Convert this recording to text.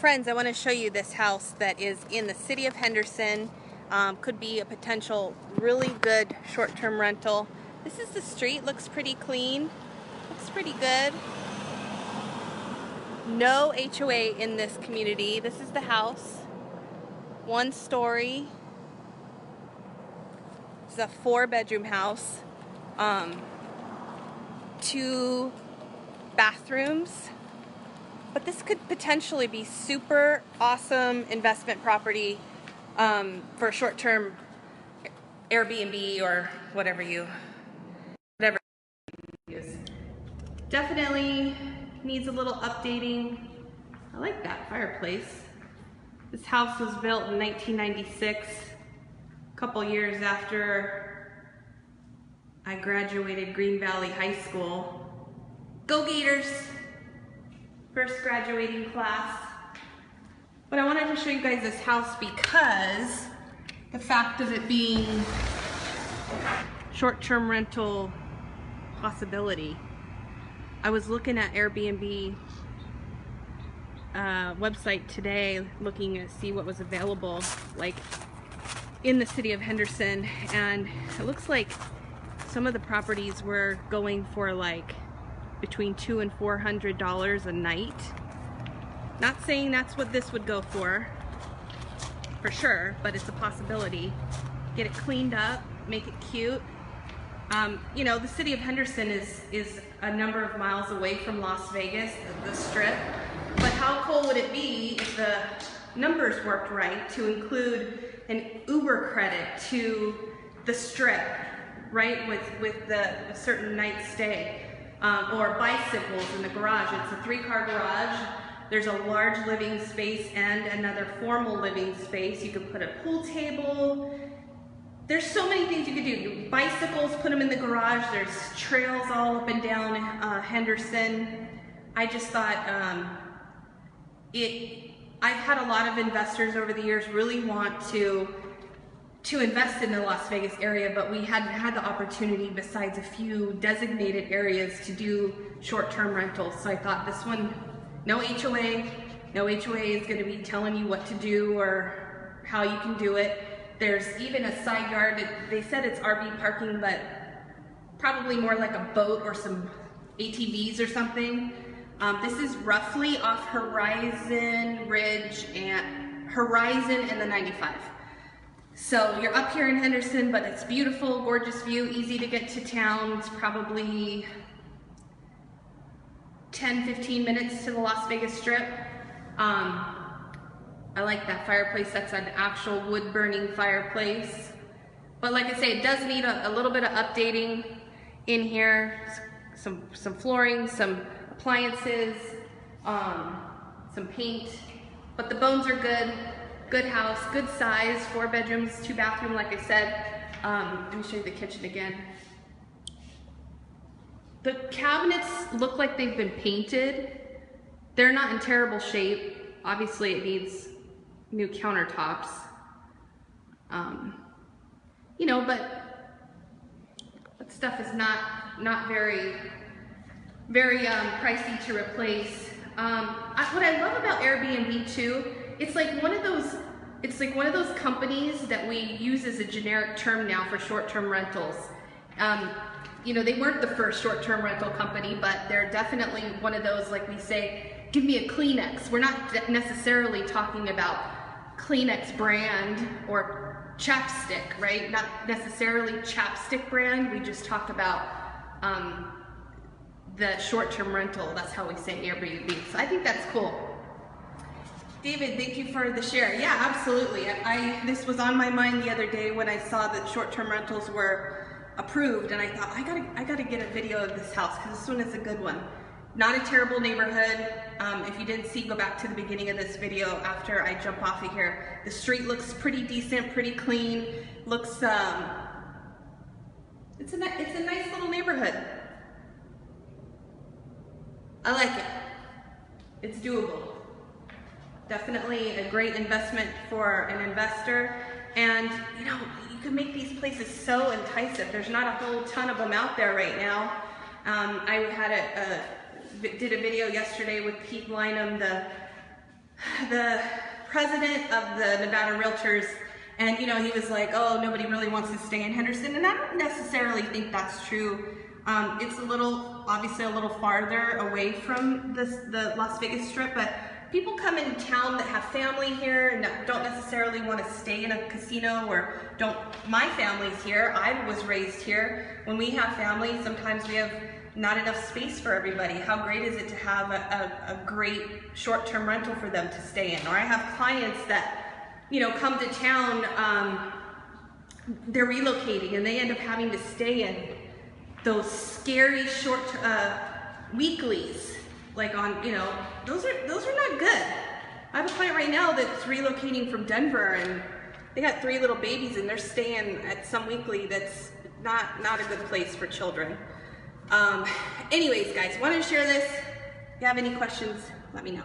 Friends, I want to show you this house that is in the city of Henderson. Could be a potential really good short-term rental. This is the street, looks pretty clean, looks pretty good. No HOA in this community. This is the house. 1 story. It's a 4-bedroom house. 2 bathrooms. But this could potentially be super awesome investment property for short-term Airbnb or whatever you use. Definitely needs a little updating. I like that fireplace. This house was built in 1996, a couple years after I graduated Green Valley High School. Go Gators! First graduating class. But I wanted to show you guys this house because the fact of it being short-term rental possibility. I was looking at Airbnb website today, looking to see what was available like in the city of Henderson, and it looks like some of the properties were going for like between $200 and $400 a night. Not saying that's what this would go for sure, but it's a possibility. Get it cleaned up, make it cute. You know, the city of Henderson is a number of miles away from Las Vegas, the Strip. But how cool would it be if the numbers worked right to include an Uber credit to the Strip, right? With a certain night stay. Or bicycles in the garage. It's a 3-car garage. There's a large living space and another formal living space. You could put a pool table. There's so many things you could do. Bicycles, put them in the garage. There's trails all up and down Henderson. I just thought I've had a lot of investors over the years really want to invest in the Las Vegas area, but we hadn't had the opportunity besides a few designated areas to do short-term rentals. So I thought this one, no HOA is going to be telling you what to do or how you can do it. There's even a side yard. They said it's RV parking, but probably more like a boat or some ATVs or something. This is roughly off Horizon Ridge and the 95. So you're up here in Henderson, but it's beautiful, gorgeous view, easy to get to town. It's probably 10-15 minutes to the Las Vegas Strip. I like that fireplace. That's an actual wood burning fireplace. But like I say, it does need a little bit of updating in here. Some flooring, some appliances, some paint, but the bones are good. Good house, good size, 4 bedrooms, 2 bathrooms, like I said. Let me show you the kitchen again. The cabinets look like they've been painted. They're not in terrible shape. Obviously it needs new countertops. You know, but that stuff is not very pricey to replace. What I love about Airbnb too, it's like one of those companies that we use as a generic term now for short-term rentals. You know, they weren't the first short-term rental company, but they're definitely one of those, like we say, give me a Kleenex. We're not necessarily talking about Kleenex brand or chapstick, right? Not necessarily chapstick brand. We just talk about the short-term rental. That's how we say Airbnb. So I think that's cool. David, thank you for the share. Yeah, absolutely. This was on my mind the other day when I saw that short-term rentals were approved, and I thought I gotta get a video of this house because this one is a good one. Not a terrible neighborhood. If you didn't see, go back to the beginning of this video after I jump off of here. The street looks pretty decent, pretty clean. Looks it's a nice little neighborhood. I like it. It's doable. Definitely a great investment for an investor. And you know, you can make these places so enticing. There's not a whole ton of them out there right now. I did a video yesterday with Pete Lynham, the the president of the Nevada Realtors, and you know, he was like, oh, nobody really wants to stay in Henderson, and I don't necessarily think that's true. It's obviously a little farther away from the Las Vegas Strip, but people come in town that have family here and don't necessarily want to stay in a casino, or my family's here, I was raised here. When we have families, sometimes we have not enough space for everybody. How great is it to have a great short-term rental for them to stay in? Or I have clients that, you know, come to town, they're relocating and they end up having to stay in those scary short weeklies, like on, you know, those are not good. I have a client right now that's relocating from Denver, and they got 3 little babies and they're staying at some weekly that's not a good place for children. Anyways, guys, wanted to share this. If you have any questions, let me know.